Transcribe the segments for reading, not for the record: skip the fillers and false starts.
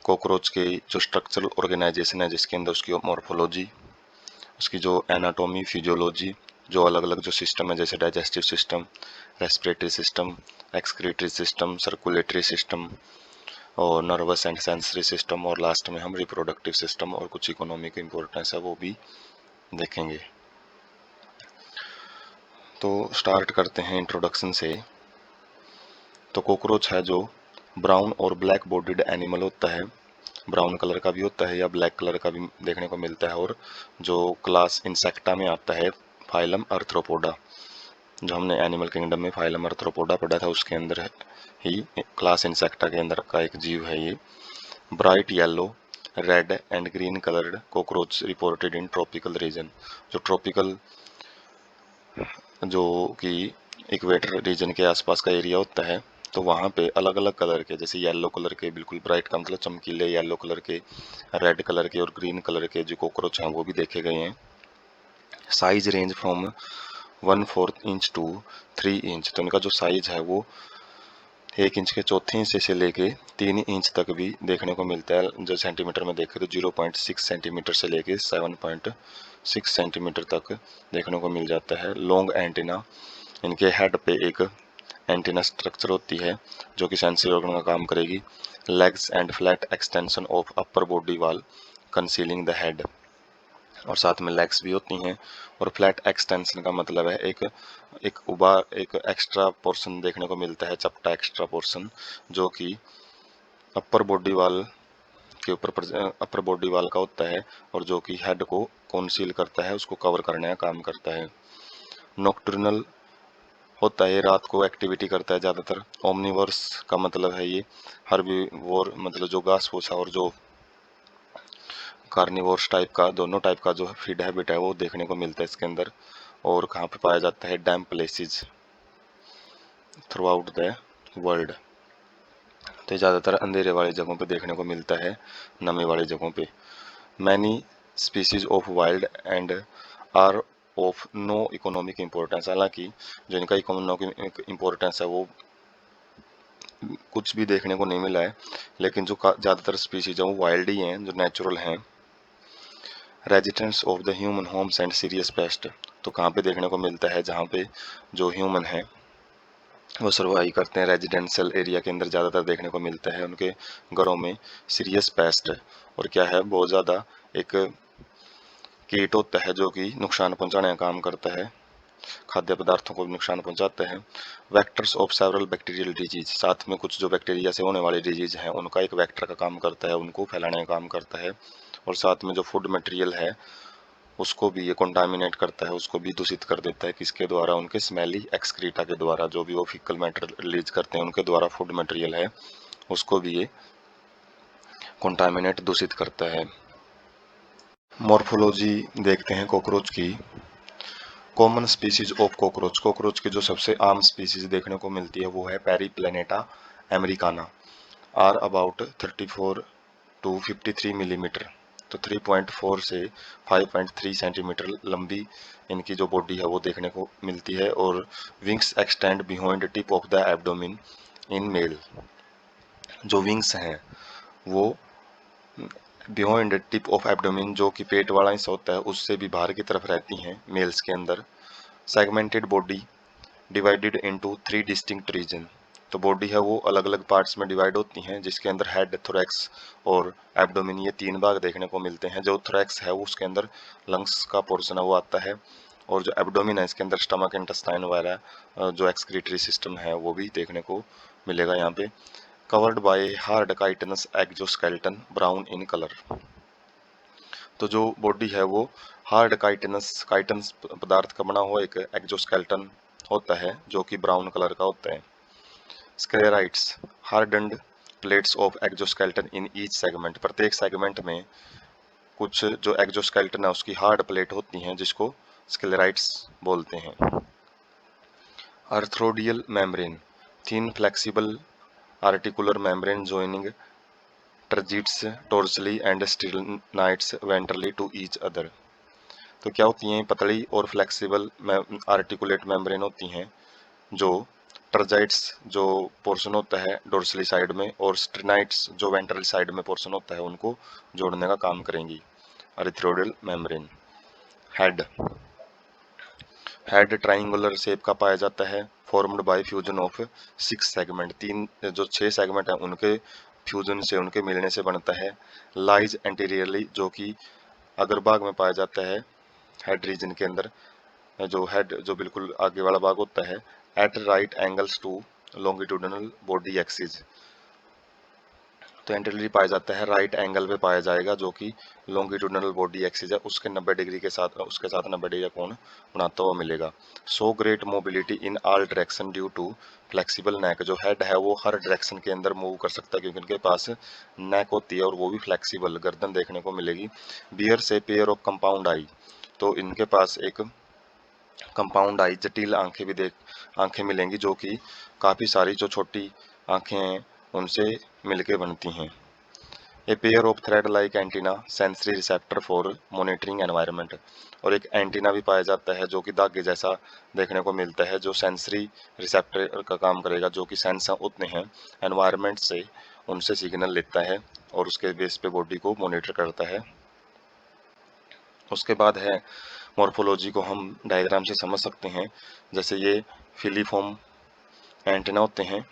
Cockroach के जो structural organisation है, जिसके अंदर उसकी मॉर्फोलॉजी, उसकी जो एनाटॉमी, फिजियोलॉजी, जो अलग अलग जो सिस्टम है जैसे digestive system, respiratory system, excretory system, circulatory system और नर्वस एंड सेंसरी सिस्टम, और लास्ट में हम रिप्रोडक्टिव सिस्टम और कुछ इकोनॉमिक इम्पोर्टेंस है वो भी देखेंगे। तो स्टार्ट करते हैं इंट्रोडक्शन से। तो कॉकरोच है जो ब्राउन और ब्लैक बॉडीड एनिमल होता है, ब्राउन कलर का भी होता है या ब्लैक कलर का भी देखने को मिलता है, और जो क्लास इंसेक्टा में आता है, फाइलम आर्थ्रोपोडा, जो हमने एनिमल किंगडम में फाइलम आर्थ्रोपोडा पढ़ा था उसके अंदर ही क्लास इंसेक्टा के अंदर का एक जीव है ये। Bright yellow, red and green coloured cockroach reported in tropical region, जो ट्रॉपिकल जो कि इक्वेटर रीजन के आसपास का एरिया होता है, तो वहाँ पे अलग अलग कलर के, जैसे येलो कलर के बिल्कुल ब्राइट का मतलब चमकीले येलो कलर के, रेड कलर के और ग्रीन कलर के जो कॉकरोच हैं वो भी देखे गए हैं। Size range from 1/4 inch to 3 inch, तो इनका जो साइज है वो 1 इंच के चौथे हिस्से से लेके 3 इंच तक भी देखने को मिलता है। जो सेंटीमीटर में देखें तो 0.6 सेंटीमीटर से लेके 7.6 सेंटीमीटर तक देखने को मिल जाता है। लॉन्ग एंटीना, इनके हेड पे एक एंटीना स्ट्रक्चर होती है जो कि सेंसरी ऑर्गन का काम करेगी। Legs and flat extension of upper body wall concealing the head, और साथ में लेग्स भी होती हैं। और फ्लैट एक्सटेंशन का मतलब है एक एक्स्ट्रा पोर्शन देखने को मिलता है, चपटा एक्स्ट्रा पोर्शन, जो कि अपर बॉडी वॉल के ऊपर अपर बॉडी वॉल का होता है और जो कि हेड को कंसील करता है, उसको कवर करने का काम करता है। नॉक्टर्नल होता है, रात को एक्टिविटी करता है ज़्यादातर। ओमनिवर्स का मतलब है ये हर्बीवोर, मतलब जो घास फूस और जो कार्निवोर्स टाइप का, दोनों टाइप का जो फीड हैबिट है वो देखने को मिलता है इसके अंदर। और कहाँ पे पाया जाता है? Damp places throughout the world, तो ज़्यादातर अंधेरे वाली जगहों पे देखने को मिलता है, नमी वाली जगहों पे। Many species of wild and are of no economic importance, हालांकि जो इनका इकोनॉमिक इम्पोर्टेंस है वो कुछ भी देखने को नहीं मिला है, लेकिन जो ज़्यादातर स्पीसीज हैं वो वाइल्ड ही हैं, जो नेचुरल हैं। Residents of the human homes and serious paste, तो कहाँ पे देखने को मिलता है? जहाँ पे जो ह्यूमन है वो सर्वाइव करते हैं, रेजिडेंशियल एरिया के अंदर ज़्यादातर देखने को मिलता है उनके घरों में। सीरियस पेस्ट, और क्या है? बहुत ज़्यादा एक कीट होता है जो कि नुकसान पहुंचाने का काम करता है, खाद्य पदार्थों को नुकसान पहुंचाते हैं। Vectors of several bacterial disease, साथ में कुछ जो बैक्टीरिया से होने वाली डिजीज हैं उनका एक वेक्टर का काम करता है, उनको फैलाने का काम करता है। और साथ में जो फूड मटेरियल है उसको भी ये कंटामिनेट करता है, उसको भी दूषित कर देता है। किसके द्वारा? उनके स्मेली एक्सक्रीटा के द्वारा, जो भी वो फीकल मैटर रिलीज करते हैं उनके द्वारा फूड मटेरियल है उसको भी ये कंटामिनेट, दूषित करता है। मॉर्फोलॉजी देखते हैं कॉकरोच की। Common species of cockroach, cockroach की जो सबसे आम स्पीसीज देखने को मिलती है वो है Periplaneta americana, are about 34 to 53 millimetre, तो 3.4 से 5.3 सेंटीमीटर लंबी इनकी जो बॉडी है वो देखने को मिलती है। और wings extend behind tip of the abdomen in male, जो विंग्स हैं वो बिहाइंड टिप ऑफ एब्डोमिन, जो कि पेट वाला हिस्सा होता है, उससे भी बाहर की तरफ रहती हैं मेल्स के अंदर। Segmented body divided into 3 distinct region, तो बॉडी है वो अलग अलग पार्ट्स में डिवाइड होती हैं, जिसके अंदर हेड, थोरैक्स और एब्डोमिन, ये 3 भाग देखने को मिलते हैं। जो थोरैक्स है वो उसके अंदर लंग्स का पोर्शन है वो आता है, और जो एब्डोमिन है इसके अंदर स्टमक, इंटेस्टाइन वगैरह जो एक्सक्रीटरी सिस्टम है वो भी देखने को मिलेगा यहाँ पे। Covered by hard chitinous exoskeleton brown in colour, तो जो बॉडी है वो हार्ड काइटनस पदार्थ का बना हुआ एक एक्सोस्केलेटन होता है जो कि ब्राउन कलर का होता है। Sclerites, hardened plates of exoskeleton in each segment, प्रत्येक सेगमेंट में कुछ जो एक्सोस्केलेटन है उसकी हार्ड प्लेट होती हैं जिसको स्क्लेराइट्स बोलते हैं। Arthrodial membrane, thin flexible articular membrane joining tergites dorsally and sternites ventrally to each other, तो क्या होती हैं? पतली और फ्लेक्सिबल आर्टिकुलेट मेम्ब्रेन होती हैं जो ट्रजाइट्स जो पोर्शन होता है डोर्सली साइड में, और स्ट्रिनाइट्स जो वेंट्रल साइड में पोर्शन होता है, उनको जोड़ने का काम करेंगी arthrodial membrane. Head head triangular shape का पाया जाता है, formed by fusion of 6 segment, तीन जो 6 सेगमेंट हैं उनके फ्यूजन से, उनके मिलने से बनता है। लाइज एंटीरियरली, जो कि अग्रभाग में पाया जाता है हेड रीजन के अंदर, जो हेड जो बिल्कुल आगे वाला भाग होता है, at right angles to longitudinal body axis. तो एंटीरियरली पाया जाता है, राइट एंगल पे पाया जाएगा, जो कि लॉन्गिट्यूडिनल बॉडी एक्सिस है उसके 90 डिग्री के साथ, उसके साथ 90 डिग्री का कोण बनाता हुआ मिलेगा। So great mobility in all direction due to flexible neck, जो हेड है वो हर डायरेक्शन के अंदर मूव कर सकता है क्योंकि इनके पास नेक होती है और वो भी फ्लेक्सिबल, गर्दन देखने को मिलेगी। बियर से पेयर ऑफ कंपाउंड आई, तो इनके पास एक कंपाउंड आई, जटिल आंखें भी आंखें मिलेंगी, जो कि काफ़ी सारी जो छोटी आंखें हैं उनसे मिलके बनती हैं। ए pair of thread like antenna sensory receptor for monitoring environment, और एक एंटीना भी पाया जाता है जो कि धागे जैसा देखने को मिलता है, जो सेंसरी रिसेप्टर का काम करेगा, जो कि सेंस होते हैं एनवायरनमेंट से, उनसे सिग्नल लेता है और उसके बेस पे बॉडी को मॉनिटर करता है। उसके बाद है मॉर्फोलॉजी को हम डायग्राम से समझ सकते हैं, जैसे ये फिलीफॉर्म एंटीना होते हैं,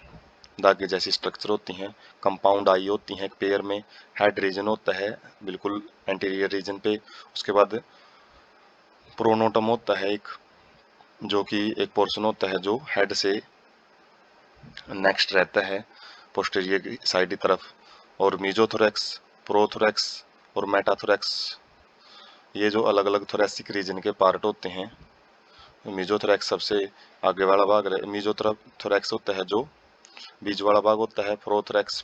धागे जैसी स्ट्रक्चर होती हैं, कंपाउंड आई होती हैं एक पेयर में, हेड रीजन होता है बिल्कुल एंटीरियर रीजन पे, उसके बाद प्रोनोटम होता है एक, जो कि एक पोर्शन होता है जो हेड से नेक्स्ट रहता है पोस्टीरियर की साइड की तरफ, और मीजोथोरैक्स, प्रोथोरैक्स और मेटाथोरैक्स, ये जो अलग अलग थोरेसिक रीजन के पार्ट होते हैं। मीजोथोरैक्स सबसे आगे वाला भाग, मीजोथोरैक्स होता है जो बीच वाला भाग होता है, प्रोथोरैक्स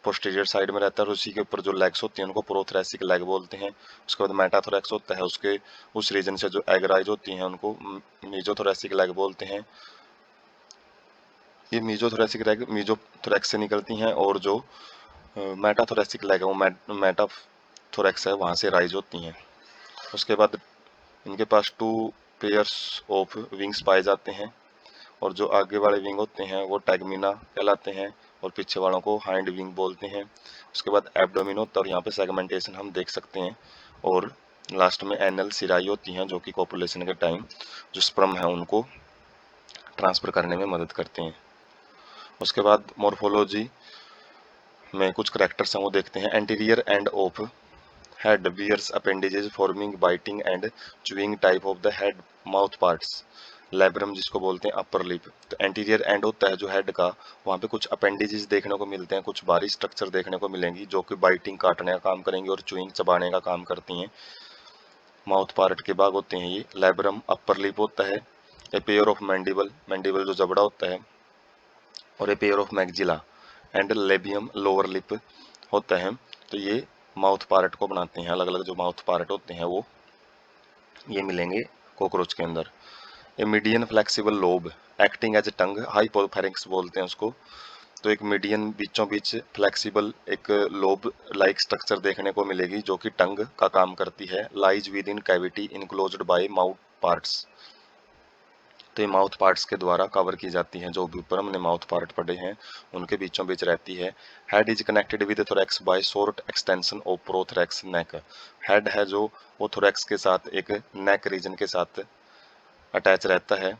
पोस्टीरियर साइड में रहता है, और उसी के ऊपर जो लेग्स होती हैं उनको प्रोथोरैसिक लेग बोलते हैं। उसके बाद मेटाथोरैक्स होता है, उसके उस रीजन से जो एगराइज होती हैं उनको मीजोथोरैसिक लेग बोलते हैं। ये मीजोथोरैसिक लेग मीजोथोरैक्स से निकलती हैं, और जो मेटाथोरैसिक लेग है वो मेटाथोरैक्स है वहाँ से राइज होती हैं। उसके बाद इनके पास 2 पेयर्स ऑफ विंग्स पाए जाते हैं, और जो आगे वाले विंग होते हैं वो टैगमिना कहलाते हैं, और पीछे वालों को हाइंड विंग बोलते हैं। उसके बाद एब्डोमिन होता है, और यहाँ पे सेगमेंटेशन हम देख सकते हैं, और लास्ट में एनल सिराई होती हैं, जो कि कॉपुलेशन के टाइम जो स्पर्म है उनको ट्रांसफर करने में मदद करते हैं। उसके बाद मॉर्फोलॉजी में कुछ करेक्टर्स हैं वो देखते हैं। Anterior end of head bears appendages forming biting and chewing type of the head mouth parts, labrum जिसको बोलते हैं अपर लिप। तो एंटीरियर एंड होता है जो हेड का, वहाँ पे कुछ अपेंडेजेस देखने को मिलते हैं, कुछ बाहरी स्ट्रक्चर देखने को मिलेंगी जो कि बाइटिंग काटने का काम करेंगी और च्यूइंग चबाने का काम करती हैं। माउथ पार्ट के भाग होते हैं ये, लैब्रम अपर लिप होता है, ए पेयर ऑफ मैंडिबल, मैंडिबल जो जबड़ा होता है, और ए pair of maxilla and labium lower lip होता है। तो ये माउथ पार्ट को बनाते हैं, अलग अलग जो माउथ पार्ट होते हैं वो ये मिलेंगे कॉकरोच के अंदर। A median flexible lobe acting as tongue, hypopharynx बोलते हैं उसको। तो एक मीडियन बीचों बीच फ्लेक्सिबल एक लोब लाइक स्ट्रक्चर देखने को मिलेगी, जो कि टंग का काम करती है। Lies with in cavity enclosed bye mouth parts, तो ये माउथ पार्ट्स के द्वारा कवर की जाती हैं, जो भी ऊपर हमने माउथ पार्ट पढ़े हैं उनके बीचों बीच रहती है। Head is connected with thorax by short extension of prothorax neck, head है जो वो थोरैक्स के साथ एक नेक रीजन के साथ अटैच रहता है,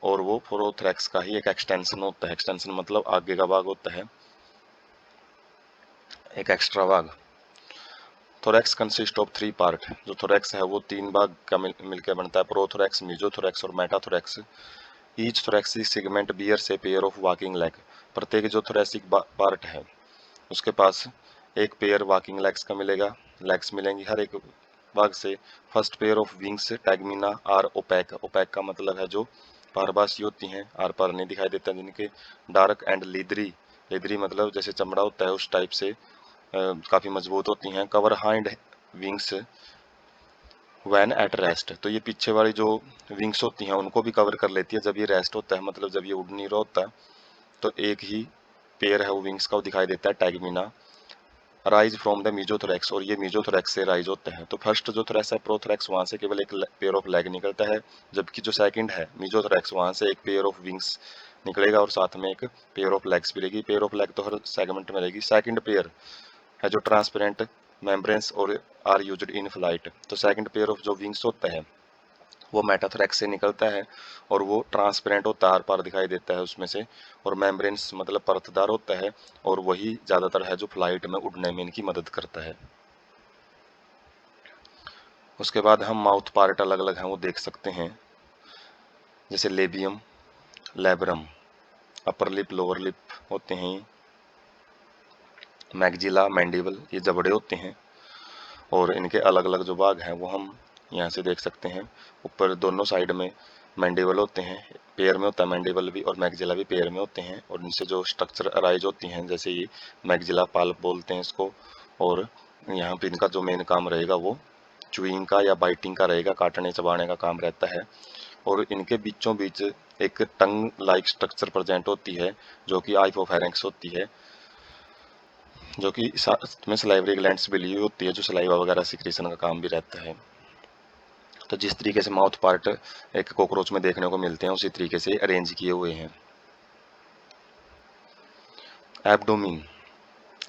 और वो प्रोथोरैक्स का ही एक एक्सटेंशन होता है। एक्सटेंशन मतलब आगे का भाग होता है, एक एक्स्ट्रा भाग। थोरैक्स कंसिस्ट ऑफ 3 पार्ट, जो थोरैक्स है वो 3 भाग का मिलकर बनता है, प्रोथोरैक्स, मीजोथोरैक्स और metathorax. Each thoracic segment bears a pair of walking leg, प्रत्येक जो थोरैसिक पार्ट है उसके पास एक पेयर वॉकिंग लेग्स का मिलेगा, लेग्स मिलेंगी हर एक भाग से। First pair of wings tegmina are opaque, opaque का मतलब है जो पारभासी होती हैं, आर पार नहीं दिखाई देता जिनके। डार्क एंड लीदरी, लीदरी मतलब जैसे चमड़ा होता है उस टाइप से काफ़ी मजबूत होती हैं। Cover hind wings when at rest, तो ये पीछे वाली जो विंग्स होती हैं उनको भी कवर कर लेती है जब ये रेस्ट होता है, मतलब जब ये उड़ नहीं रहा होता है, तो एक ही पेयर है वो विंग्स का वो दिखाई देता है tegmina. Rise from the mesothorax, और ये मीजोथोरैक्स से राइज होते हैं। तो फर्स्ट जो थोरैक्स है प्रोथोरैक्स, वहाँ से केवल एक पेयर ऑफ लेग निकलता है, जबकि जो सेकंड है मीजोथोरैक्स, वहाँ से एक पेयर ऑफ विंग्स निकलेगा और साथ में एक पेयर ऑफ लेग्स भी रहेगी। पेयर ऑफ लेग तो हर सेगमेंट में रहेगी। सेकंड पेयर है जो ट्रांसपेरेंट मेम्ब्रेन्स और आर यूज्ड इन फ्लाइट। तो सेकंड पेयर ऑफ जो विंग्स होता है वो मेटाथोरैक्स से निकलता है और वो ट्रांसपेरेंट होता है, आर पार दिखाई देता है उसमें से, और मेम्ब्रेन्स मतलब परतदार होता है, और वही ज़्यादातर है जो फ्लाइट में उड़ने में इनकी मदद करता है। उसके बाद हम माउथ पार्ट अलग अलग हैं वो देख सकते हैं, जैसे labium, labrum, upper lip, lower lip होते हैं, मैग्जिला, मैंडिबल, ये जबड़े होते हैं, और इनके अलग अलग जो भाग हैं वो हम यहाँ से देख सकते हैं। ऊपर दोनों साइड में मैंडिबल होते हैं, पेयर में होता है मैंडिबल भी, और मैग्जिला भी पेयर में होते हैं, और इनसे जो स्ट्रक्चर अराइज होती हैं, जैसे ये मैग्जिला पाल्प बोलते हैं इसको, और यहाँ पे इनका जो मेन काम रहेगा वो च्यूइंग का या बाइटिंग का रहेगा, काटने चबाने का काम रहता है। और इनके बीचों बीच एक टंग लाइक स्ट्रक्चर प्रेजेंट होती है जो कि हाइपोफैरिंक्स होती है, जो कि साथ में सलाइवरी ग्लैंड्स भी ली हुई होती है, जो सलाइवा वगैरह सिक्रीशन का काम भी रहता है। तो जिस तरीके से माउथ पार्ट एक कॉकरोच में देखने को मिलते हैं उसी तरीके से अरेंज किए हुए हैं। एब्डोमिन,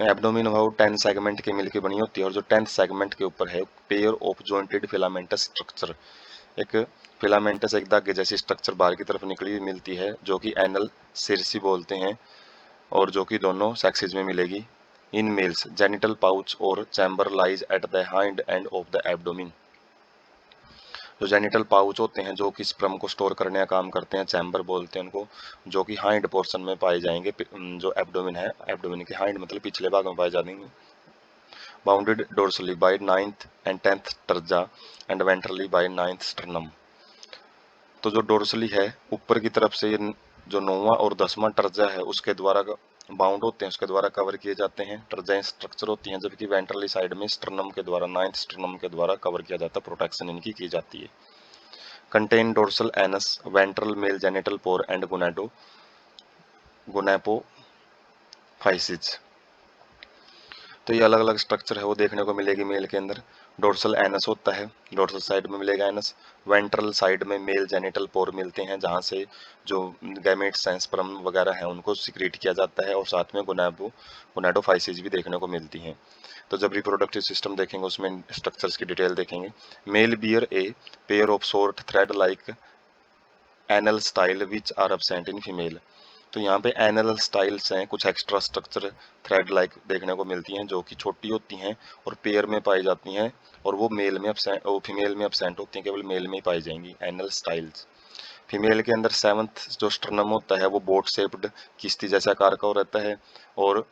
एब्डोमिन अबाउट 10 सेगमेंट के मिलकर बनी होती है, और जो 10th सेगमेंट के ऊपर है pair of jointed filamentous structure, एक फिलामेंटस एक धागे जैसी स्ट्रक्चर बाहर की तरफ निकली हुई मिलती है जो कि एनल सिरसी बोलते हैं, और जो कि दोनों सेक्सेस में मिलेगी। इन मेल्स जेनिटल पाउच और chamber lies at the hind end of the abdomen, जो जेनिटल पाउच होते हैं जो कि स्पर्म को स्टोर करने का काम करते हैं, चैम्बर बोलते हैं उनको, जो कि हाइंड पोर्शन में पाए जाएंगे। जो एब्डोमिन है, एब्डोमिन के हाइंड मतलब पिछले भाग में पाए जाएंगे। Bounded dorsally by 9th and 10th terga and ventrally by 9th sternum. तो जो डोर्सली है ऊपर की तरफ से, ये जो 9वां और 10वां टर्जा है उसके द्वारा बाउंड होते हैं, उसके द्वारा कवर किए जाते हैं, टर्जाइन स्ट्रक्चर होती हैं, जबकि वेंट्रली साइड में स्टर्नम के द्वारा 9th स्टर्नम के द्वारा कवर किया जाता है, प्रोटेक्शन इनकी की जाती है। Contain dorsal anus, ventral male genital pore and gonapophysis. तो ये अलग अलग स्ट्रक्चर है वो देखने को मिलेगी मेल के अंदर। डोर्सल एनस होता है, डोर्सल साइड में मिलेगा एनस। वेंट्रल साइड में मेल जेनिटल पोर मिलते हैं जहाँ से जो गैमेट्स हैं, स्पर्म वगैरह हैं, उनको सिक्रीट किया जाता है, और साथ में गोनाडोफाइसिस भी देखने को मिलती हैं। तो जब रिप्रोडक्टिव सिस्टम देखेंगे उसमें स्ट्रक्चर्स की डिटेल देखेंगे। Male bear a pair of short thread like anal style which are absent in female. तो यहाँ पे एनल स्टाइल्स हैं, कुछ एक्स्ट्रा स्ट्रक्चर थ्रेड लाइक देखने को मिलती हैं जो कि छोटी होती हैं और पेयर में पाई जाती हैं, और वो मेल में एब्सेंट, वो फीमेल में एब्सेंट होती हैं, केवल मेल में ही पाई जाएंगी एनल स्टाइल्स। फीमेल के अंदर 7th जो स्टर्नम होता है वो बोट शेप्ड किस्ती जैसा आकार का रहता है, और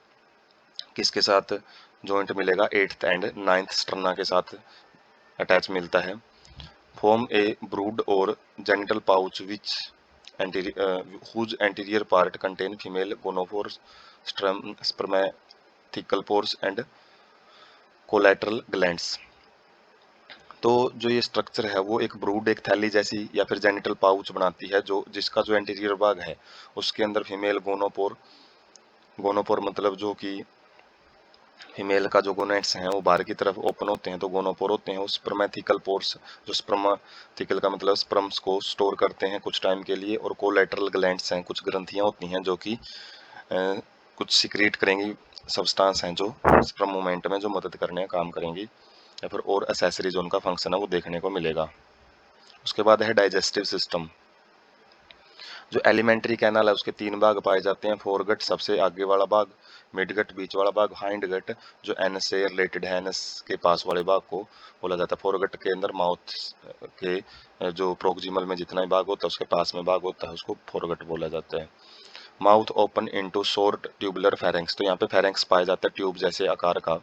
किसके साथ जॉइंट मिलेगा 8th एंड 9th स्टर्ना के साथ अटैच मिलता है। फॉर्म ए ब्रूड और genital pouch which whose anterior part contain female gonopores, spermatical pores and collateral glands। तो जो ये स्ट्रक्चर है वो एक ब्रूड, एक थैली जैसी या फिर जेनिटल पाउच बनाती है, जो जिसका जो एंटीरियर भाग है उसके अंदर फीमेल गोनोपोर, गोनोपोर मतलब जो कि फीमेल का जो गोनेट्स हैं वो बाहर की तरफ ओपन होते हैं, तो गोनोपोर होते हैं। उस स्पर्मेथिकल पोर्स, जो स्पर्मेथिकल का मतलब स्पर्म्स को स्टोर करते हैं कुछ टाइम के लिए, और कोलेटरल ग्लैंड्स हैं, कुछ ग्रंथियां होती हैं जो कि कुछ सिक्रीट करेंगी, सब्सटेंस हैं जो स्पर्म मूवमेंट में जो मदद करने का काम करेंगी, या फिर और एसेसरीज उनका फंक्शन है वो देखने को मिलेगा। उसके बाद है डाइजेस्टिव सिस्टम। जो एलिमेंट्री कैनाल है उसके 3 भाग पाए जाते हैं। फोरगट सबसे आगे वाला भाग, मिडगट बीच वाला भाग, हाइंड गट जो एनस से रिलेटेड है, एनस के पास वाले भाग को बोला जाता है। फोरगट के अंदर माउथ के जो प्रोक्सिमल में जितना ही भाग होता है उसके पास में भाग होता है, उसको फोरगट बोला जाता है। Mouth open into short tubular pharynx, तो यहाँ पे फेरेंक्स पाया जाता है ट्यूब जैसे आकार का,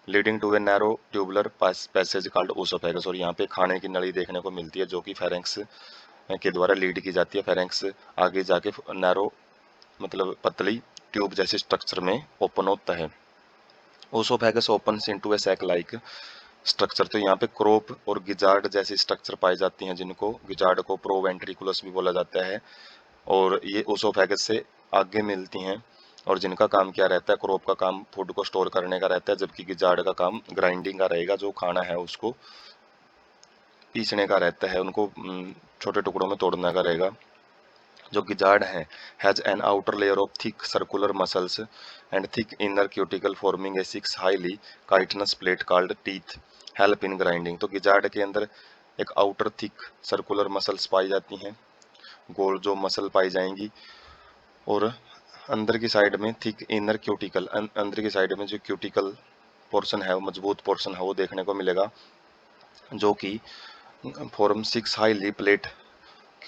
leading to a narrow tubular passage called oesophagus, और यहाँ पे खाने की नली देखने को मिलती है जो कि फेरेंक्स के द्वारा लीड की जाती है। फेरेंक्स आगे जाके नैरो मतलब पतली ट्यूब जैसे स्ट्रक्चर में ओपन होता है। ओसोफेगस ओपन्स इनटू ए सैक लाइक स्ट्रक्चर, तो यहाँ पे क्रोप और गिजार्ड जैसी स्ट्रक्चर पाई जाती हैं, जिनको गिजार्ड को प्रोवेंट्रिकुलस भी बोला जाता है, और ये ओसोफेगस से आगे मिलती हैं। और जिनका काम क्या रहता है, क्रॉप का काम फूड को स्टोर करने का रहता है, जबकि गिजार्ड का काम ग्राइंडिंग का रहेगा, जो खाना है उसको पीसने का रहता है, उनको छोटे टुकड़ों में तोड़ने का रहेगा। जो गिजार्ड है has an outer layer of thick circular muscles and thick inner cuticle forming a 6 highly chitinous plate called teeth help in grinding. तो गिजार्ड के अंदर एक आउटर थिक सर्कुलर मसल्स पाई जाती हैं, गोल जो मसल पाई जाएंगी, और अंदर की साइड में थिक इनर क्यूटिकल, अंदर की साइड में जो क्यूटिकल पोर्शन है, वो मजबूत पोर्शन है, वो देखने को मिलेगा, जो कि form 6 highly plate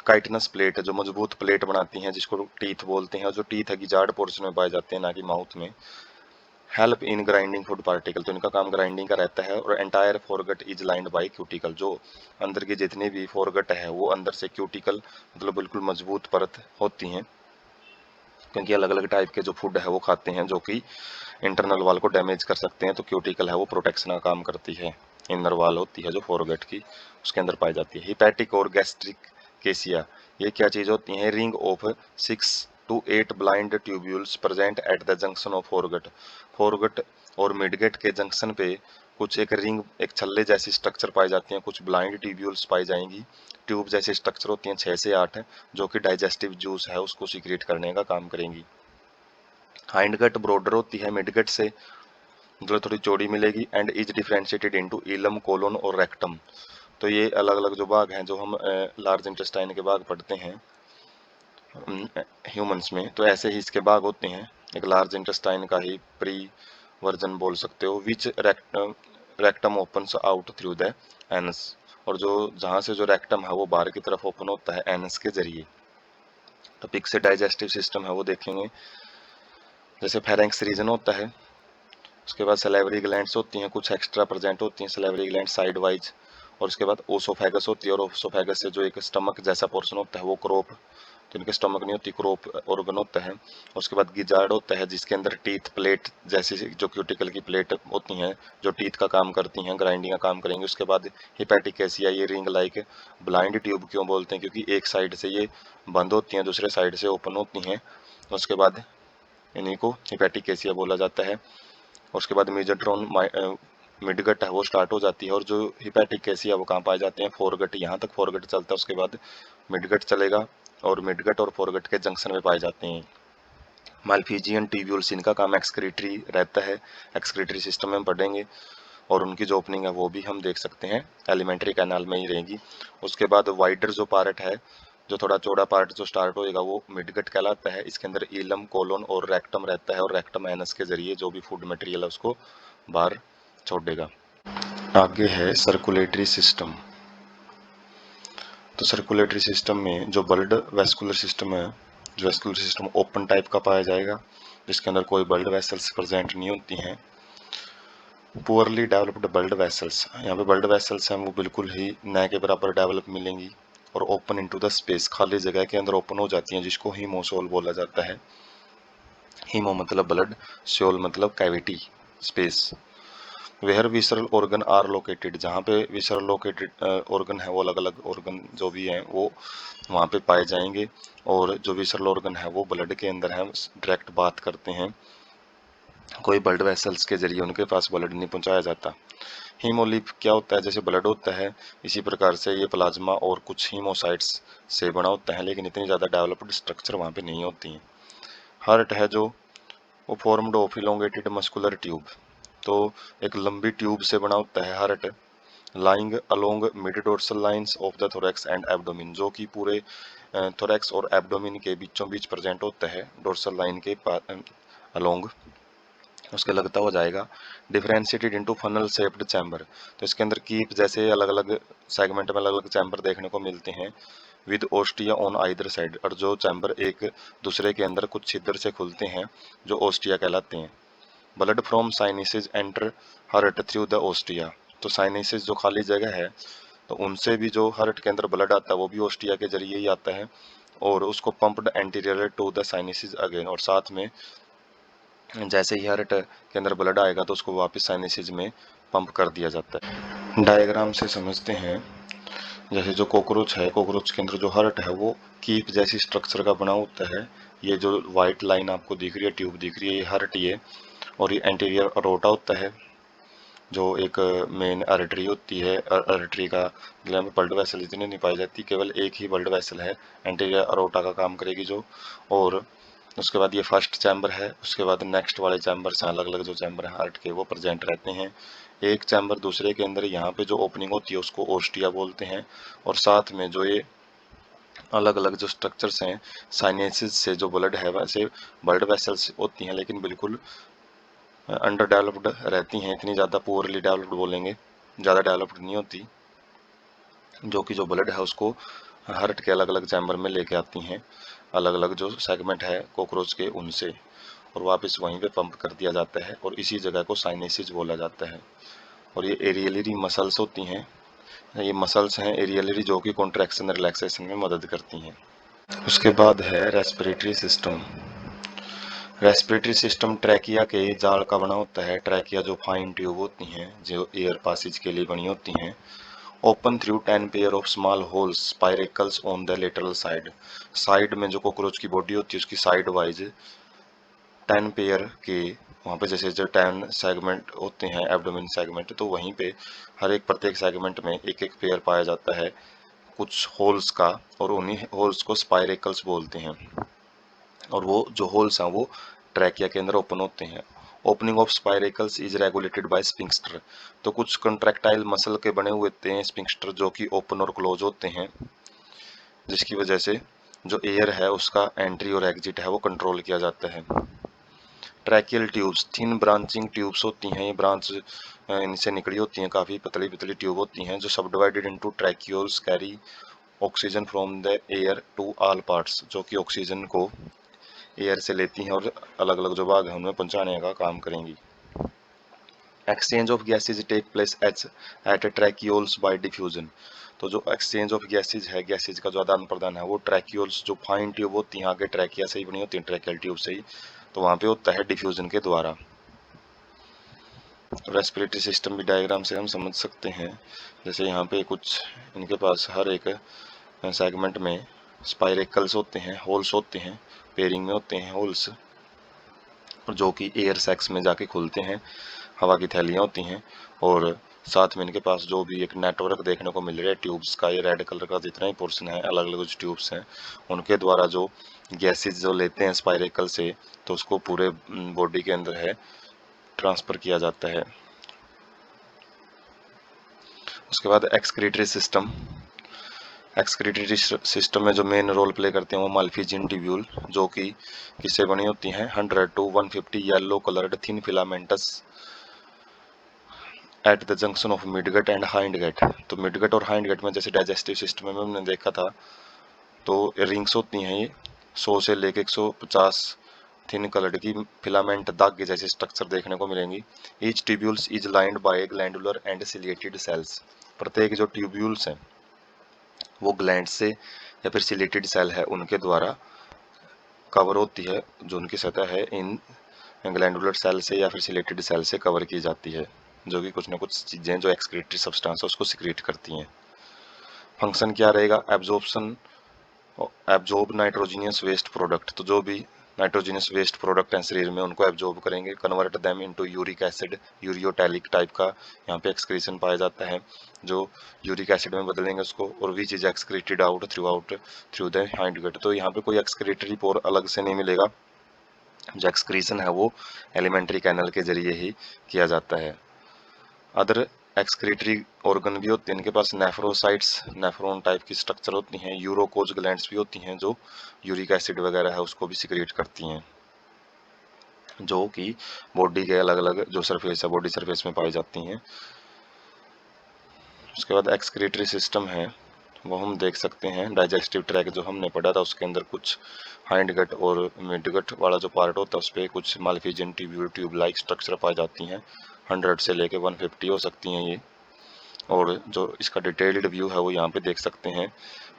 chitinous plate है, जो मजबूत प्लेट बनाती हैं, जिसको टीथ बोलते हैं, और जो टीथ है गिजार्ड पोर्शन में पाए जाते हैं, ना कि माउथ में। Help in grinding food particle, तो इनका काम ग्राइंडिंग का रहता है। और entire foregut is lined by cuticle, जो अंदर की जितनी भी फोरगट है वो अंदर से क्यूटिकल मतलब बिल्कुल मजबूत परत होती हैं, क्योंकि अलग अलग टाइप के जो फूड है वो खाते हैं जो कि इंटरनल वाल को डैमेज कर सकते हैं, तो क्यूटिकल है वो प्रोटेक्शन का काम करती है। इनर वाल होती है जो फोरगट की, उसके अंदर पाई जाती है। हिपैटिक और गैस्ट्रिक केसिया, ये क्या चीज होती है? Ring of 6 to 8 blind tubules present at the junction of foregut, foregut और मिडगेट के जंक्शन पे कुछ एक रिंग, एक छल्ले जैसी स्ट्रक्चर पाई जाती हैं, कुछ ब्लाइंड ट्यूब्यूल्स पाई जाएंगी, ट्यूब जैसी स्ट्रक्चर होती हैं 6 से 8, जो कि डाइजेस्टिव जूस है उसको सीक्रेट करने का काम करेंगी। हाइंडगट ब्रॉडर होती है मिडगट से, मतलब थोड़ी चौड़ी मिलेगी, एंड इज डिफ्रेंशिएटेड इनटू इलम, कोलोन और रेक्टम। तो ये अलग अलग जो भाग हैं, जो हम लार्ज इंटेस्टाइन के भाग पढ़ते हैं ह्यूमंस में, तो ऐसे ही इसके भाग होते हैं। एक लार्ज इंटेस्टाइन का ही प्री वर्जन बोल सकते हो, which rectum opens out through the anus, और जो जहाँ से जो रेक्टम है वो बाहर की तरफ ओपन होता है एनस के जरिए। तो पिक से डाइजेस्टिव सिस्टम है वो देखेंगे, जैसे फेरेंक्स रीजन होता है, उसके बाद सलेवरी ग्लैंड्स होती हैं, कुछ एक्स्ट्रा प्रेजेंट होती हैं सलेवरी ग्लैंड साइड वाइज, और उसके बाद ओसोफेगस होती है, और ओसोफेगस से जो एक स्टमक जैसा पोर्शन होता है वो क्रोप, तो इनके स्टमक नहीं होती, क्रोप ऑर्गन होता है। उसके बाद गिजार्ड होता है, जिसके अंदर टीथ प्लेट जैसी जो क्यूटिकल की प्लेट होती हैं, जो टीथ का काम करती हैं, ग्राइंडिंग का काम करेंगे। उसके बाद हिपैटिक एसिया, ये रिंग लाइक ब्लाइंड ट्यूब क्यों बोलते हैं? क्योंकि एक साइड से ये बंद होती हैं, दूसरे साइड से ओपन होती हैं। उसके बाद इन्हीं को हिपैटिक एसिया बोला जाता है। और उसके बाद मेजोट्रॉन मिडगट है वो स्टार्ट हो जाती है, और जो हिपैटिक एसिया वो कहाँ पाए जाते हैं? फोरगट, यहाँ तक फोरगट चलता है, उसके बाद मिडगट चलेगा, और मिडगट और फोरगट के जंक्शन में पाए जाते हैं। मालफीजियन ट्यूब्यूल्स, इनका काम एक्सक्रीटरी रहता है, एक्सक्रीटरी सिस्टम में पढ़ेंगे, और उनकी जो ओपनिंग है वो भी हम देख सकते हैं, एलिमेंट्री कैनाल में ही रहेगी। उसके बाद वाइडर जो पार्ट है, जो थोड़ा चौड़ा पार्ट जो स्टार्ट होएगा, वो मिडगट कहलाता है। इसके अंदर इलम, कोलोन और रेक्टम रहता है, और रेक्टम एनस के जरिए जो भी फूड मटेरियल है उसको बाहर छोड़ेगा। आगे है सर्कुलेटरी सिस्टम। तो सर्कुलेटरी सिस्टम में जो ब्लड वेस्कुलर सिस्टम है, जो वेस्कुलर सिस्टम ओपन टाइप का पाया जाएगा, जिसके अंदर कोई ब्लड वेसल्स प्रेजेंट नहीं होती हैं। पुअरली डेवलप्ड ब्लड वेसल्स, यहाँ पे ब्लड वेसल्स हैं वो बिल्कुल ही न के बराबर डेवलप मिलेंगी, और ओपन इनटू द स्पेस, खाली जगह के अंदर ओपन हो जाती हैं, जिसको हीमोसोल बोला जाता है। हीमो मतलब ब्लड, सोल मतलब cavity, space. Where visceral organ are located, जहाँ पे विसरल लोकेटेड ऑर्गन है, वो अलग अलग ऑर्गन जो भी हैं वो वहाँ पे पाए जाएंगे, और जो विसरल ऑर्गन है वो ब्लड के अंदर है, डायरेक्ट बात करते हैं, कोई ब्लड वेसल्स के जरिए उनके पास ब्लड नहीं पहुंचाया जाता। हीमोलिप क्या होता है? जैसे ब्लड होता है, इसी प्रकार से ये प्लाज्मा और कुछ हीमोसाइट्स से बना होता है, लेकिन इतनी ज़्यादा डेवलप्ड स्ट्रक्चर वहाँ पे नहीं होती हैं। हार्ट है जो, वो formed of elongated muscular tube, तो एक लंबी ट्यूब से बना होता है heart, lying along mid dorsal lines of the thorax and abdomen, जो कि पूरे थोरैक्स और एब्डोमिन के बीचों बीच प्रेजेंट होता है, डोर्सल लाइन के अलोंग, उसके लगता हो जाएगा। Differentiated into funnel shaped chamber, तो इसके अंदर कीप जैसे अलग अलग सेगमेंट में अलग अलग चैम्बर देखने को मिलते हैं, with ostia on either side, और जो चैम्बर एक दूसरे के अंदर कुछ छिद्र से खुलते हैं, जो ओस्टिया कहलाते हैं। Blood from sinuses enter heart through the ostia, तो साइनिसेज जो खाली जगह है, तो उनसे भी जो हार्ट के अंदर ब्लड आता है वो भी ओस्टिया के जरिए ही आता है, और उसको pumped anterior to the sinuses again, और साथ में जैसे ही हार्ट के अंदर ब्लड आएगा तो उसको वापस साइनिसेज में पंप कर दिया जाता है। डायग्राम से समझते हैं, जैसे जो कॉकरोच है, कॉकरोच के अंदर जो हार्ट है वो कीप जैसी स्ट्रक्चर का बना होता है, ये जो वाइट लाइन आपको दिख रही है, ट्यूब दिख रही है, ये हार्ट ये, और ये एंटीरियर अरोटा होता है जो एक मेन आर्टरी होती है। आर्टरी का गले में ब्लड वेसल इतनी नहीं पाई जाती, केवल एक ही ब्लड वेसल है एंटीरियर अरोटा का काम करेगी जो। और उसके बाद ये फर्स्ट चैम्बर है, उसके बाद नेक्स्ट वाले चैम्बर से अलग अलग जो चैम्बर है हार्ट के वो प्रेजेंट रहते हैं, एक चैम्बर दूसरे के अंदर। यहाँ पे जो ओपनिंग होती है उसको ओस्टिया बोलते हैं, और साथ में जो ये अलग अलग जो स्ट्रक्चर्स हैं साइनेसिस से जो ब्लड है वैसे ब्लड वेसल्स होती हैं, लेकिन बिल्कुल अंडर डेवलप्ड रहती हैं, इतनी ज़्यादा पुअरली डेवलप्ड बोलेंगे, ज़्यादा डेवलप्ड नहीं होती, जो कि जो ब्लड है उसको हार्ट के अलग अलग चैम्बर में लेके आती हैं, अलग अलग जो सेगमेंट है कॉकरोच के उनसे, और वापस वहीं पे पंप कर दिया जाता है, और इसी जगह को साइनेसिस बोला जाता है। और ये एरियलरी मसल्स होती हैं, ये मसल्स हैं एरियलरी जो कि कॉन्ट्रैक्शन रिलैक्सेशन में मदद करती हैं। उसके बाद है respiratory system. Respiratory system trachea के जाल का बना होता है। ट्रैकिया जो फाइन ट्यूब होती हैं जो एयर पासेज के लिए बनी होती हैं, open through 10 pair of small holes spiracles on the lateral side. Side में जो कॉकरोच की बॉडी होती है उसकी साइड वाइज 10 पेयर के, वहाँ पे जैसे जो 10 सेगमेंट होते हैं एब्डोमेन सेगमेंट, तो वहीं पे हर एक प्रत्येक सेगमेंट में एक एक पेयर पाया जाता है कुछ होल्स का, और उन्हीं होल्स को स्पाइरेकल्स बोलते हैं। और वो जो होल्स हैं वो ट्रैकिया के अंदर ओपन होते हैं। Opening of spiracles is regulated by sphincter. तो कुछ कंट्रैक्टाइल मसल के बने हुए होते हैं स्फिंक्टर जो कि ओपन और क्लोज होते हैं, जिसकी वजह से जो एयर है उसका एंट्री और एग्जिट है वो कंट्रोल किया जाता है। Tracheal tubes thin branching tubes होती हैं, ये ब्रांच इनसे निकली होती हैं, काफ़ी पतली पतली ट्यूब होती हैं जो सब divided into tracheoles carry oxygen from the air to all parts, जो कि ऑक्सीजन को एयर से लेती हैं और अलग अलग जो भाग हैं उनमें पहुंचाने का काम करेंगी। Exchange of gases take place at tracheoles by diffusion. तो जो एक्सचेंज ऑफ गैसेज है, गैसेज का जो आदान प्रदान है वो ट्रैक्यूल्स जो फाइन ट्यूब होती हैं आगे ट्रैकिया से ही बनी होती हैं, ट्रैकियल ट्यूब से ही, तो वहाँ पे होता है डिफ्यूजन के द्वारा। रेस्पिरेटरी सिस्टम भी डायग्राम से हम समझ सकते हैं, जैसे यहाँ पे कुछ इनके पास हर एक सेगमेंट में स्पाइरेकल्स होते हैं, होल्स होते हैं, पेयरिंग में होते हैं होल्स, जो कि एयर सैक्स में जाके खुलते हैं, हवा की थैलियाँ होती हैं, और साथ में इनके पास जो भी एक नेटवर्क देखने को मिल रहा है ट्यूब्स का, ये रेड कलर का जितना ही पोर्शन है अलग अलग जो ट्यूब्स हैं उनके द्वारा जो गैसेज जो लेते हैं स्पाइरेकल से, तो उसको पूरे बॉडी के अंदर है ट्रांसफ़र किया जाता है। उसके बाद एक्सक्रीटरी सिस्टम। एक्सक्रीटरी सिस्टम में जो मेन रोल प्ले करते हैं वो माल्फिजियन ट्यूब्यूल, जो कि किससे बनी होती हैं 100 to 150 yellow coloured thin filaments at the junction of midgut and hindgut. तो मिडगट और हाइंड गट में जैसे डाइजेस्टिव सिस्टम में हमने देखा था, तो रिंग्स होती हैं ये 100 से लेके 150 थिन कलर्ड की फिलामेंट धागे जैसे स्ट्रक्चर देखने को मिलेंगी। Each tubules is lined by glandular and ciliated sales. प्रत्येक जो ट्यूब्यूल्स हैं वो ग्लैंड से या फिर सिलेटेड सेल है उनके द्वारा कवर होती है, जो उनकी सतह है इन ग्लैंडुलर सेल से या फिर सिलेटेड सेल से कवर की जाती है, जो कि कुछ ना कुछ चीज़ें जो एक्सक्रीटरी सब्सटेंस है उसको सिक्रीट करती हैं। फंक्शन क्या रहेगा, absorption, absorb nitrogenous waste product, तो जो भी नाइट्रोजीनियस वेस्ट प्रोडक्ट हैं शरीर में उनको एब्जॉर्ब करेंगे, convert them into uric acid, ureotelic type का यहाँ पे एक्सक्रीशन पाया जाता है, जो यूरिक एसिड में बदलेंगे उसको, और which is excreted out through the hindgut. तो यहाँ पे कोई एक्सक्रीटरी पोर अलग से नहीं मिलेगा, जो एक्सक्रीशन है वो एलिमेंट्री कैनल के जरिए ही किया जाता है। अदर एक्सक्रीटरी ऑर्गन भी होते हैं इनके पास, नेफ्रोसाइट्स, नेफ्रॉन टाइप की स्ट्रक्चर होती हैं, यूरोकोज ग्लैंड्स भी होती हैं जो यूरिक एसिड वगैरह है उसको भी सिक्रीट करती हैं, जो कि बॉडी के अलग अलग जो सरफेस है बॉडी सरफेस में पाई जाती हैं। उसके बाद एक्सक्रीटरी सिस्टम है वो हम देख सकते हैं, डाइजेस्टिव ट्रैक जो हमने पढ़ा था उसके अंदर कुछ हाइंड गट और मिड गट वाला जो पार्ट होता है उस पर कुछ माल्फिजियन ट्यूब लाइक स्ट्रक्चर पाई जाती हैं, 100 से लेके 150 हो सकती हैं ये। और जो इसका डिटेल्ड व्यू है वो यहाँ पे देख सकते हैं,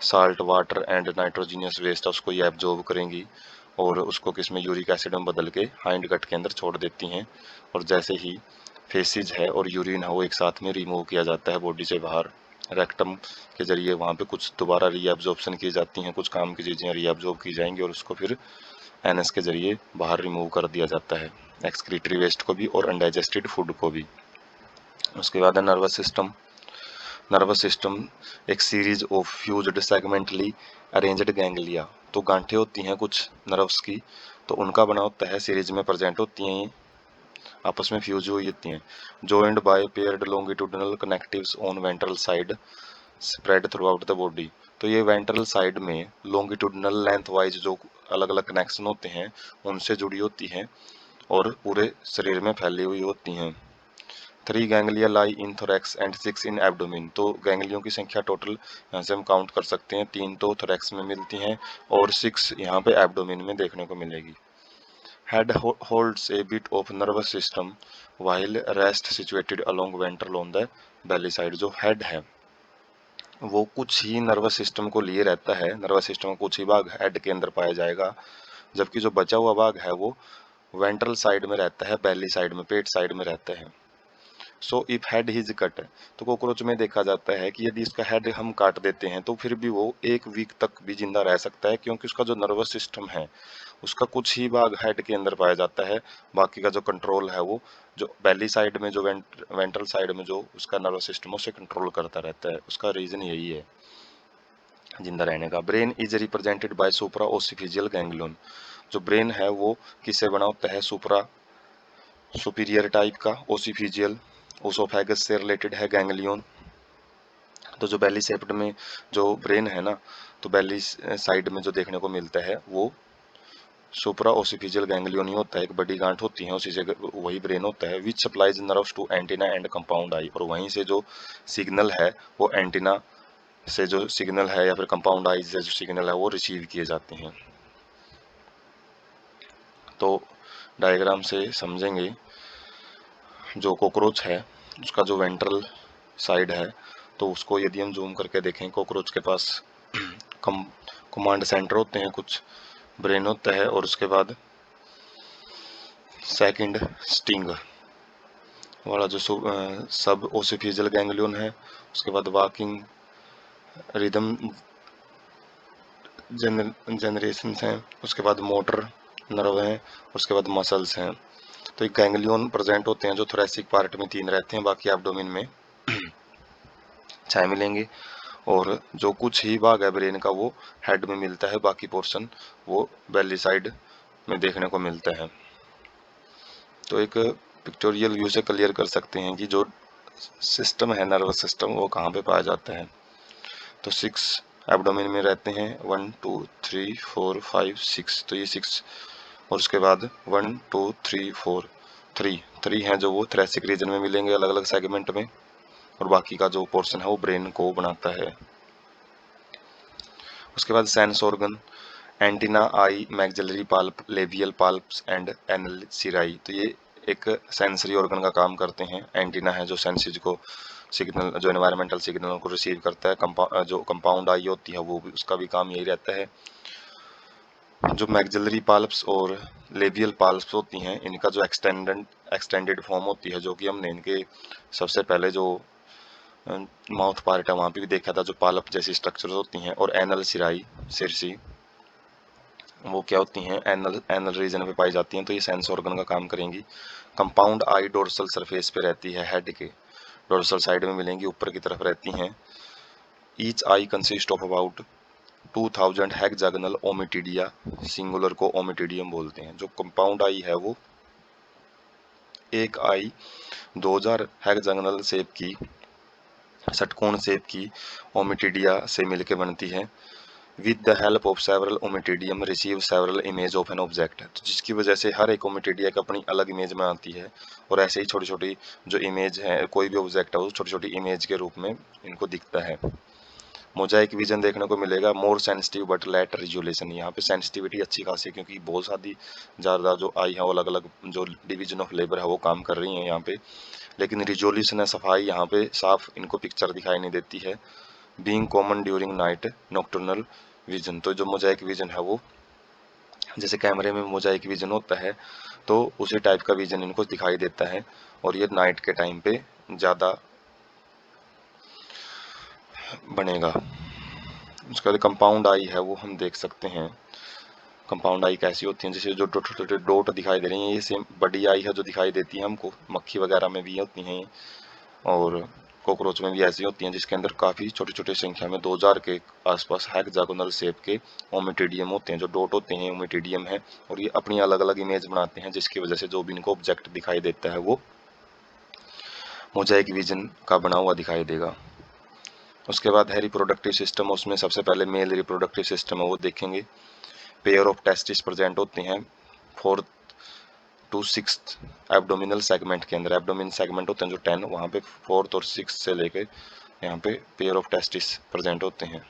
salt water and nitrogenous waste है उसको ये एब्जॉर्ब करेंगी और उसको किसमें यूरिक एसिड में बदल के हाइंड गट के अंदर छोड़ देती हैं, और जैसे ही फेसिज है और यूरिन है वो एक साथ में रिमूव किया जाता है बॉडी से बाहर, रेक्टम के जरिए वहाँ पे कुछ दोबारा रीएब्जॉर्प्शन की जाती हैं, कुछ काम की चीज़ें रीएब्जॉर्ब की जाएंगी और उसको फिर एनएस के जरिए बाहर रिमूव कर दिया जाता है, एक्सक्रीटरी वेस्ट को भी और अनडाइजेस्टेड फूड को भी। उसके बाद है नर्वस सिस्टम। नर्वस सिस्टम एक series of fused segmentally arranged ganglia, तो गांठें होती हैं कुछ नर्व्स की, तो उनका बना होता है, सीरीज में प्रेजेंट होती हैं, आपस में फ्यूज हुई होती हैं, joined by paired longitudinal connectives on ventral side spread through out the body. तो ये वेंट्रल साइड में लॉन्गिट्यूडिनल लेंथ वाइज जो अलग अलग कनेक्शन होते हैं उनसे जुड़ी होती हैं और पूरे शरीर में फैली हुई होती हैं। 3 ganglia lie in thorax and 6 in abdomen, तो गैंग्लियों की संख्या टोटल यहाँ से हम काउंट कर सकते हैं, 3 तो थोरैक्स में मिलती हैं और 6 यहाँ पे एब्डोमिन में देखने को मिलेगी। Head holds A bit of nervous system while rest situated along ventral on the belly side. जो हेड है वो कुछ ही नर्वस सिस्टम को लिए रहता है, नर्वस सिस्टम का कुछ ही भाग हेड के अंदर पाया जाएगा, जबकि जो बचा हुआ भाग है वो वेंट्रल साइड में रहता है, बेली साइड में, पेट साइड में रहता है। So if head is cut, तो कॉकरोच में देखा जाता है कि यदि इसका हेड हम काट देते हैं तो फिर भी वो 1 वीक तक भी जिंदा रह सकता है, क्योंकि उसका जो नर्वस सिस्टम है उसका कुछ ही भाग हेड के अंदर पाया जाता है, बाकी का जो कंट्रोल है वो जो बेली साइड में, जो वेंट्रल साइड में जो उसका नर्वस सिस्टम उसे कंट्रोल करता रहता है। उसका रीजन यही है जिंदा रहने का। Brain is represented by supra oesophageal ganglion, जो ब्रेन है वो किससे बना होता है, सुपरा सुपीरियर टाइप का, ओसिफिजियल ओसोफेगस से रिलेटेड है गैंग्लियन। तो जो बेली सेप्ट में जो ब्रेन है ना, तो बेली साइड में जो देखने को मिलता है वो सुप्रा ओसिफिजियल गैंग्लियन ही होता है, एक बड़ी गांठ होती है उसी से वही ब्रेन होता है, which supplies nerves to antenna and compound eye, और वहीं से जो सिग्नल है वो एंटीना से जो सिग्नल है या फिर कंपाउंड आई से जो सिग्नल है वो रिसीव किए जाते हैं। तो डायग्राम से समझेंगे, जो कॉकरोच है उसका जो वेंट्रल साइड है तो उसको यदि हम जूम करके देखें, कॉकरोच के पास कमांड सेंटर होते हैं, कुछ ब्रेन होता है और उसके बाद सेकंड स्टिंग वाला जो सब ओसिफिजियल गैंग्लियन है, उसके बाद वाकिंग रिदम जनरेशन हैं, उसके बाद मोटर नर्व हैं, उसके बाद मसल्स हैं। तो एक गैंग्लियन प्रेजेंट होते हैं जो थोरेसिक पार्ट में 3 रहते हैं, बाकी एब्डोमेन में 6 मिलेंगे, और जो कुछ ही भाग है ब्रेन का वो हेड में मिलता है, बाकी पोर्शन वो बेली साइड में देखने को मिलता है। तो एक पिक्टोरियल व्यू से क्लियर कर सकते हैं कि जो सिस्टम है, नर्वस सिस्टम, वो कहाँ पे पाया जाता है। तो 6 एब्डोमेन में रहते हैं, 1 2 3 4 5 6, तो ये 6, और उसके बाद 1 2 3 4 3 हैं जो वो थोरैसिक रीजन में मिलेंगे अलग अलग सेगमेंट में, और बाकी का जो पोर्शन है वो ब्रेन को बनाता है। उसके बाद sense organ, antenna, eye, maxillary palp, labial palps and anal cerci, तो ये एक सेंसरी ऑर्गन का काम करते हैं। एंटीना है जो सेंसेज को सिग्नल, जो एनवायरमेंटल सिग्नल को रिसीव करता है, जो कंपाउंड आई होती है वो भी, उसका भी काम यही रहता है। जो मैक्सिलरी पल्प्स और लेबियल पल्प्स होती हैं इनका जो एक्सटेंडेड फॉर्म होती है, जो कि हमने इनके सबसे पहले जो माउथ पार्ट है वहाँ पे भी देखा था, जो पालप जैसी स्ट्रक्चर होती हैं, और एनल सिराई सिरसी वो क्या होती हैं, एनल रीजन पे पाई जाती हैं, तो ये सेंस ऑर्गन का काम करेंगी। कंपाउंड आई डोर्सल सरफेस पे रहती है, हेड के डोर्सल साइड में मिलेंगी, ऊपर की तरफ रहती हैं। Each eye consist of about 2000 hexagonal ommatidia, singular को ओमिटिडियम बोलते हैं। जो कंपाउंड आई है वो एक आई 2000 हेक्सागोनल शेप की, षटकोण शेप की ओमिटिडिया से मिलकर बनती है। With the help of several ommatidium receive several image of an object, तो जिसकी वजह से हर एक ओमिटिडिया की अपनी अलग इमेज में आती है, और ऐसे ही छोटी छोटी जो इमेज है, कोई भी ऑब्जेक्ट है वो छोटी छोटी इमेज के रूप में इनको दिखता है। मोजाइक विजन देखने को मिलेगा, more sensitive but let resolution, यहाँ पे सेंसिटिविटी अच्छी खासी, क्योंकि बहुत सारी ज़्यादा जो आई है वो अलग अलग जो डिवीजन ऑफ लेबर है वो काम कर रही है यहाँ पे, लेकिन रिजोल्यूशन है, सफाई यहाँ पे साफ इनको पिक्चर दिखाई नहीं देती है। Being common during night nocturnal vision, तो जो मोजाइक विजन है वो जैसे कैमरे में मोजाइक विजन होता है तो उसी टाइप का विजन इनको दिखाई देता है, और ये नाइट के टाइम पे ज़्यादा बनेगा। उसके बाद कंपाउंड आई है वो हम देख सकते हैं, कंपाउंड आई कैसी होती हैं, जैसे जो छोटे छोटे डॉट दिखाई दे रही हैं ये सेम बड़ी आई है जो दिखाई देती है हमको, मक्खी वगैरह में भी होती हैं और कॉकरोच में भी ऐसी होती हैं, जिसके अंदर काफ़ी छोटे छोटे संख्या में 2000 के आसपास हेक्सागोनल शेप के ओमिटिडियम होते हैं, जो डॉट होते हैं ओमिटिडियम है, और ये अपनी अलग अलग इमेज बनाते हैं, जिसकी वजह से जो भी इनको ऑब्जेक्ट दिखाई देता है वो मोजाइक विजन का बना हुआ दिखाई देगा। उसके बाद है रिप्रोडक्टिव सिस्टम, उसमें सबसे पहले मेल रिप्रोडक्टिव सिस्टम है वो देखेंगे। पेयर ऑफ टेस्टिस प्रेजेंट होते हैं 4th to 6th abdominal segment के अंदर, एब्डोमिन सेगमेंट होते हैं जो 10, वहाँ पे 4th और 6th से लेके यहाँ पे पेयर ऑफ टेस्टिस प्रेजेंट होते हैं।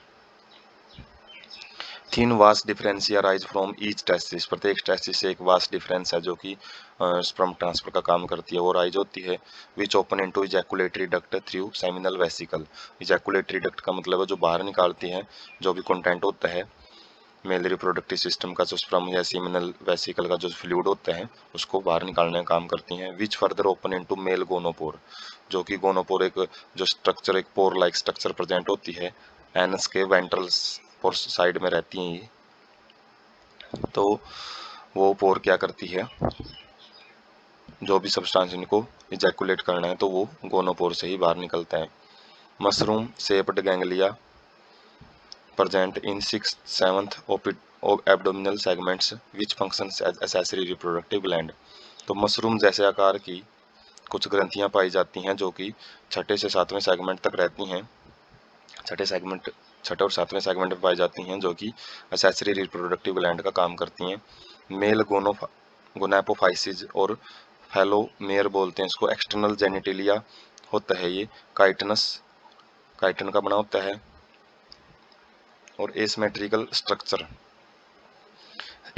Thin vast difference arise from each testis, प्रत्येक टेस्टिस से एक वास्ट डिफरेंस है जो कि स्पर्म ट्रांसफर का काम करती है, वो राइज होती है। Which open into ejaculatory duct through seminal vesicle, ejaculatory duct का मतलब है जो बाहर निकालती है जो भी कंटेंट होता है मेल रिप्रोडक्टिव सिस्टम का, जो स्पर्म या सेमिनल वेसिकल का जो फ्लूइड होता है उसको बाहर निकालने का काम करती हैं। Which further open into male gonopore, जो कि गोनोपोर एक जो स्ट्रक्चर एक पोर लाइक स्ट्रक्चर प्रेजेंट होती है एनस के वेंट्रल्स पोर साइड में रहती हैं ये, तो वो पोर क्या करती है, जो भी सब्सटेंस इनको इजैकुलेट करना है तो वो गोनोपोर से ही बाहर निकलता है। Mushroom shaped ganglia present in 6th 7th abdominal segments which functions as accessory reproductive gland, तो मशरूम जैसे आकार की कुछ ग्रंथियां पाई जाती हैं जो कि छठे से सातवें सेगमेंट तक रहती हैं, छठे और सातवें सेगमेंट में पाई जाती हैं जो कि एसेसरी रिप्रोडक्टिव ग्लैंड का काम करती हैं। मेल गोनापोफाइसिस और फैलोमेयर बोलते हैं इसको, एक्सटर्नल जेनिटिलिया होता है ये, काइटन का बना होता है, और एसिमेट्रिकल स्ट्रक्चर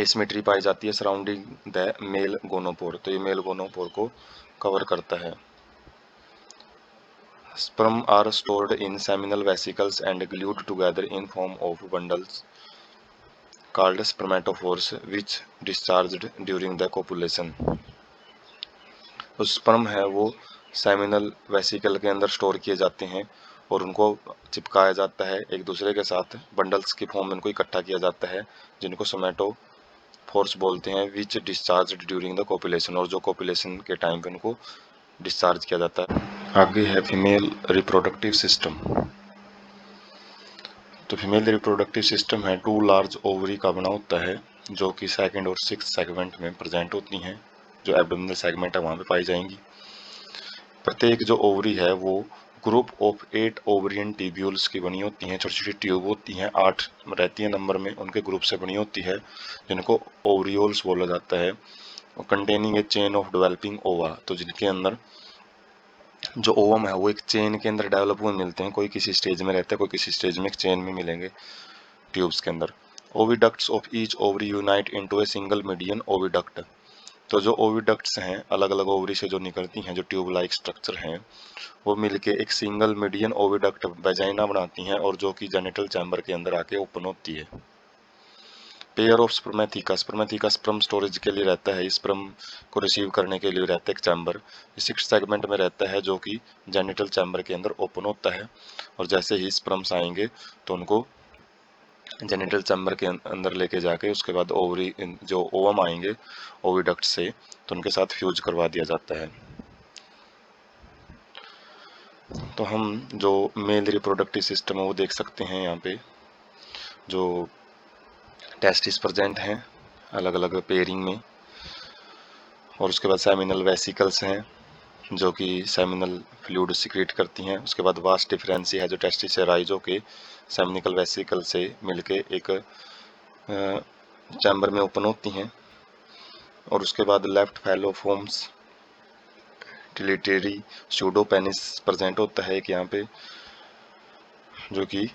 एसिमेट्री पाई जाती है सराउंडिंग द मेल गोनोपोर, तो ये मेल गोनोपोर को कवर करता है। Sperm are stored in seminal vesicles and glued together in form of bundles called spermatophores which discharged during the copulation, तो स्पर्म है वो सेमिनल वेसिकल के अंदर स्टोर किए जाते हैं और उनको चिपकाया जाता है एक दूसरे के साथ, बंडल्स की फॉर्म में उनको इकट्ठा किया जाता है जिनको सोमेटोफोर्स बोलते हैं, विच डिस्चार्ज ड्यूरिंग द कोपुलेशन, और जो कोपुलेशन के टाइम पे उनको डिस्चार्ज किया जाता है। आगे है फीमेल रिप्रोडक्टिव सिस्टम, तो फीमेल रिप्रोडक्टिव सिस्टम है 2 लार्ज ओवरी का बना होता है जो कि 2nd और 6th सेगमेंट में प्रेजेंट होती हैं, जो एब्डोमिनल सेगमेंट है वहाँ पे पाई जाएंगी। प्रत्येक जो ओवरी है वो ग्रुप ऑफ 8 ओवरियन ट्यूब्यूल्स की बनी होती हैं, छोटी छोटी ट्यूब होती हैं, 8 रहती हैं नंबर में, उनके ग्रुप से बनी होती है जिनको ओवरियोल्स बोला जाता है, और containing A chain of developing ओवा, तो जिनके अंदर जो ओवम है वो एक चेन के अंदर डेवलप हुए मिलते हैं, कोई किसी स्टेज में रहता है कोई किसी स्टेज में एक चेन में मिलेंगे ट्यूब्स के अंदर। Oviducts of each ovary unite into a single median oviduct, तो जो ओविडक्ट्स हैं अलग अलग ओवरी से जो निकलती हैं जो ट्यूब लाइक स्ट्रक्चर हैं वो मिलके एक सिंगल मीडियन ओविडक्ट वेजाइना बनाती हैं और जो कि जेनिटल चैम्बर के अंदर आके ओपन होती है। Pair of spermatheca, spermatheca sperm storage के लिए रहता है, स्पर्म को रिसीव करने के लिए रहता है एक चैम्बर, 6th सेगमेंट में रहता है जो कि जेनिटल चैम्बर के अंदर ओपन होता है, और जैसे ही स्पर्म्स आएंगे तो उनको जेनिटल चैम्बर के अंदर लेके जाके उसके बाद ओवरी जो ओवम आएंगे ओविडक्ट से तो उनके साथ फ्यूज करवा दिया जाता है। तो हम जो मेल रिप्रोडक्टिव सिस्टम है वो देख सकते हैं यहाँ पे, जो टेस्टिस प्रेजेंट हैं अलग अलग पेयरिंग में, और उसके बाद सेमिनल वेसिकल्स हैं जो कि सेमिनल फ्लूइड सिक्रेट करती हैं, उसके बाद वास्ट डिफरेंसी है जो टेस्टिस से राइज होके सेमिनिकल वेसिकल से मिलके एक चैम्बर में ओपन होती हैं, और उसके बाद लेफ्ट फैलोफोम्स टिलिटरी सूडोपेनिस प्रेजेंट होता है एक यहाँ पे, जो कि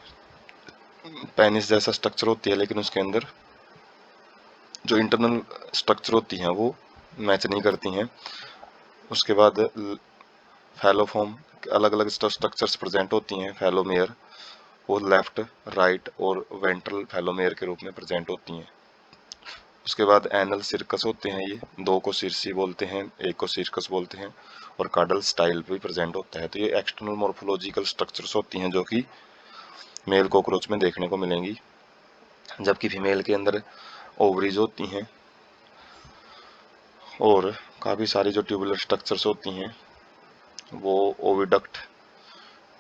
पेनिस जैसा स्ट्रक्चर होती है लेकिन उसके अंदर जो इंटरनल स्ट्रक्चर होती हैं वो मैच नहीं करती हैं। उसके बाद फैलोफॉर्म अलग अलग स्ट्रक्चर्स प्रेजेंट होती हैं, फैलोमेयर वो लेफ्ट राइट और वेंट्रल फैलोमेयर के रूप में प्रेजेंट होती हैं। उसके बाद एनल सिरकस होते हैं, ये 2 को सिरसी बोलते हैं 1 को सिरकस बोलते हैं, और कार्डल स्टाइल भी प्रेजेंट होता है। तो ये एक्सटर्नल मॉर्फोलॉजिकल स्ट्रक्चर्स होती हैं जो कि मेल कॉकरोच में देखने को मिलेंगी, जबकि फीमेल के अंदर ओवरीज होती हैं और काफ़ी सारी जो ट्यूबुलर स्ट्रक्चर्स होती हैं वो ओविडक्ट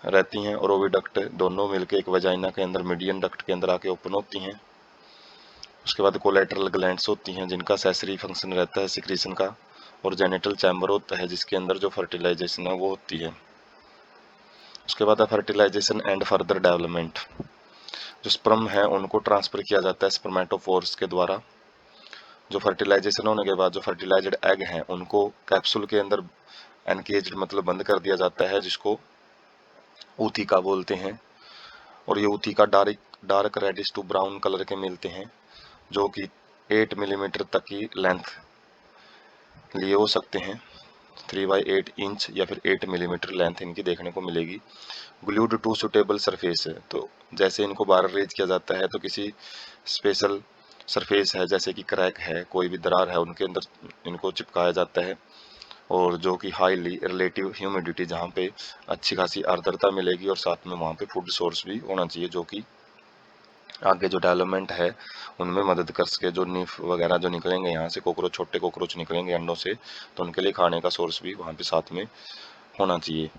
रहती हैं, और ओविडक्ट दोनों मिलकर एक वजाइना के अंदर मीडियन डक्ट के अंदर आके ओपन होती हैं। उसके बाद कोलेटरल ग्लैंड्स होती हैं जिनका सेसरी फंक्शन रहता है सिक्रीशन का, और जेनिटल चैम्बर होता है जिसके अंदर जो फर्टिलाइजेशन है वो होती है। उसके बाद फर्टिलाइजेशन एंड फर्दर डेवलपमेंट, जो स्पर्म है उनको ट्रांसफर किया जाता है स्पर्मेटोफोर्स के द्वारा। जो फर्टिलाइजेशन होने के बाद जो फर्टिलाइज्ड एग हैं उनको कैप्सूल के अंदर एनकेज्ड मतलब बंद कर दिया जाता है, जिसको ऊथिका बोलते हैं। और ये ootheca dark reddish to brown colour के मिलते हैं, जो कि 8 मिलीमीटर तक की लेंथ लिए हो सकते हैं। 3/8 इंच या फिर 8 मिलीमीटर लेंथ इनकी देखने को मिलेगी। ग्लूड टू सुटेबल सरफेस है, तो जैसे इनको बाहर रेज किया जाता है तो किसी स्पेशल सरफेस है जैसे कि क्रैक है, कोई भी दरार है, उनके अंदर इनको चिपकाया जाता है। और जो कि हाईली रिलेटिव ह्यूमिडिटी, जहाँ पे अच्छी खासी आर्द्रता मिलेगी, और साथ में वहाँ पे फूड सोर्स भी होना चाहिए जो कि आगे जो डेवलपमेंट है उनमें मदद कर सके। जो नीफ वगैरह जो निकलेंगे यहाँ से, कॉकरोच, छोटे कॉकरोच निकलेंगे अंडों से, तो उनके लिए खाने का सोर्स भी वहाँ पे साथ में होना चाहिए।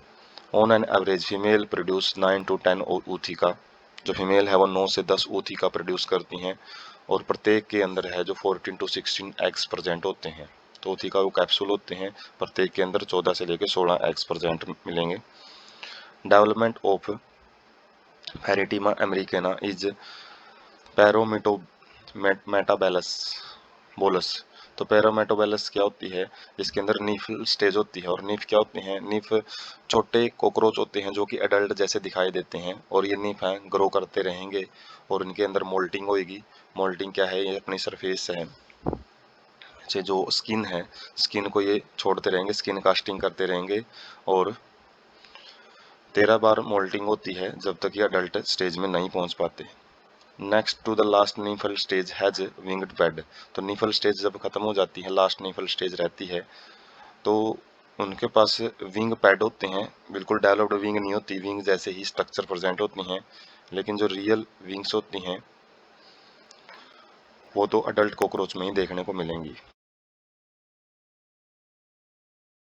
On an average female produce 9 to 10 ऊथिका, जो फीमेल है वो 9 से 10 ऊथिका प्रोड्यूस करती हैं, और प्रत्येक के अंदर है जो 14 to 16 एग्स प्रेजेंट होते हैं। तो ऊथिका वो कैप्सूल होते हैं, प्रत्येक के अंदर 14 से लेकर 16 एग्स प्रेजेंट मिलेंगे। Development of Pheretima americana is paurometabolous बोलस। तो पैरोमेटाबेलस क्या होती है, जिसके अंदर नीफल स्टेज होती है। और नीफ क्या होते हैं, नीफ छोटे कॉकरोच होते हैं जो कि एडल्ट जैसे दिखाई देते हैं, और ये नीफ हैं ग्रो करते रहेंगे और इनके अंदर मोल्टिंग होएगी। मोल्टिंग क्या है, ये अपनी सरफेस है से जो स्किन है, स्किन को ये छोड़ते रहेंगे, स्किन कास्टिंग करते रहेंगे, और 13 बार मोल्टिंग होती है जब तक ये अडल्ट स्टेज में नहीं पहुंच पाते। Next to the last nymphal stage has winged pad. तो नीफल स्टेज जब खत्म हो जाती है, लास्ट नीफल स्टेज रहती है, तो उनके पास विंग पैड होते हैं। बिल्कुल डेवलप्ड विंग नहीं होती, विंग जैसे ही स्ट्रक्चर प्रेजेंट होती हैं, लेकिन जो रियल विंग्स होती हैं वो तो अडल्ट कॉकरोच में ही देखने को मिलेंगी।